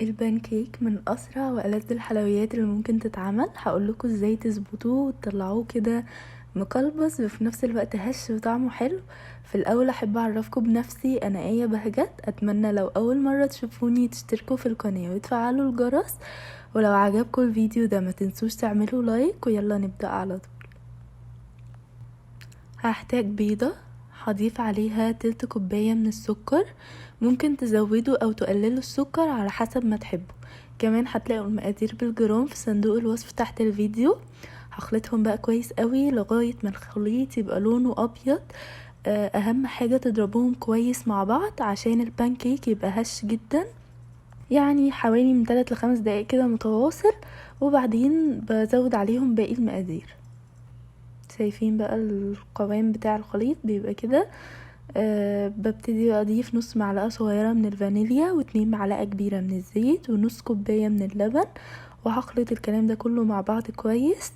البانكيك من اسرع والذ الحلويات اللي ممكن تتعمل. هقولكوا ازاي تظبطوه وتطلعوه كده مقلبص وفي نفس الوقت هش وطعمه حلو. في الاول احب اعرفكم بنفسي، انا ايه بهجت. اتمنى لو اول مره تشوفوني تشتركوا في القناه وتفعلوا الجرس، ولو عجبكم الفيديو ده ما تنسوش تعملوا لايك. ويلا نبدا على طول. هحتاج بيضه، هضيف عليها تلت كوباية من السكر، ممكن تزودوا او تقللوا السكر على حسب ما تحبوا. كمان هتلاقوا المقادير بالجرام في صندوق الوصف تحت الفيديو. هخلطهم بقى كويس قوي لغاية ما الخليط يبقى لونه ابيض. اهم حاجة تضربوهم كويس مع بعض عشان البانكيك يبقى هش جدا، يعني حوالي من 3 ل5 دقايق كده متواصل، وبعدين بزود عليهم باقي المقادير. شايفين بقى القوام بتاع الخليط بيبقى كده. ببتدي اضيف نص معلقة صغيرة من الفانيليا و2 معلقة كبيرة من الزيت ونص كوباية من اللبن، وهخلط الكلام ده كله مع بعض كويس.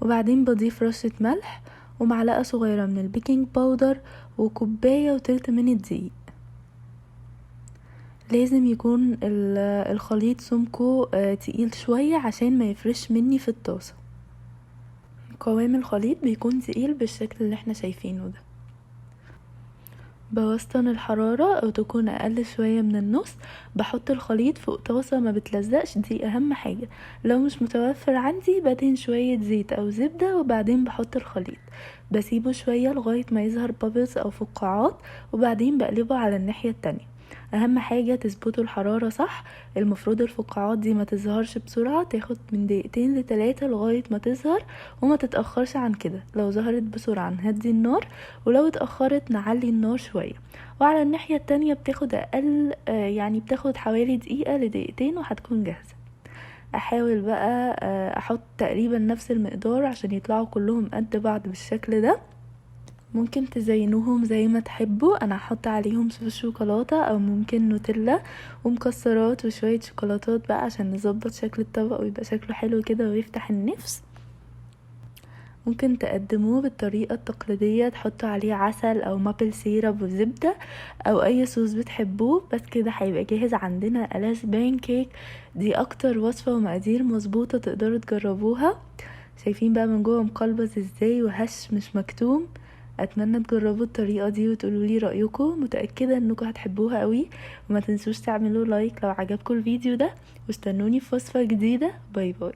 وبعدين بضيف رشة ملح ومعلقة صغيرة من البيكنج باودر وكوباية وتلت من الدقيق. لازم يكون الخليط سمكه تقيل شوية عشان ما يفرش مني في الطاسة. قوام الخليط بيكون تقيل بالشكل اللي احنا شايفينه ده. بوسطن الحرارة او تكون اقل شوية من النص. بحط الخليط فوق طاسة ما بتلزقش، دي اهم حاجة. لو مش متوفر عندي بدهن شوية زيت او زبدة وبعدين بحط الخليط. بسيبه شوية لغاية ما يظهر بابلز او فقاعات، وبعدين بقلبه على الناحية التانية. اهم حاجة تظبطوا الحرارة صح. المفروض الفقاعات دي ما تظهرش بسرعة، تاخد من 2 ل3 لغاية ما تظهر، وما تتأخرش عن كده. لو ظهرت بسرعة نهدي النار، ولو اتأخرت نعلي النار شوية. وعلى الناحية التانية بتاخد اقل، يعني بتاخد حوالي دقيقة لدقيقتين وهتكون جاهزة. احاول بقى احط تقريبا نفس المقدار عشان يطلعوا كلهم قد بعض بالشكل ده. ممكن تزينوهم زي ما تحبوا، انا هحط عليهم صوص شوكولاته او ممكن نوتيلا ومكسرات وشويه شوكولاتات بقى عشان نظبط شكل الطبق ويبقى شكله حلو كده ويفتح النفس. ممكن تقدموه بالطريقه التقليديه، تحطوا عليه عسل او مابل سيرب وزبده او اي صوص بتحبوه. بس كده هيبقى جاهز عندنا ألذ بانكيك. دي اكتر وصفه ومقادير مظبوطه تقدروا تجربوها. شايفين بقى من جوه مقلبز ازاي وهش مش مكتوم. اتمنى تجربوا الطريقه دي وتقولوا لي رايكم، متاكده انكم هتحبوها قوي. وما تنسوش تعملوا لايك لو عجبكم الفيديو ده، واستنوني في وصفه جديده. باي باي.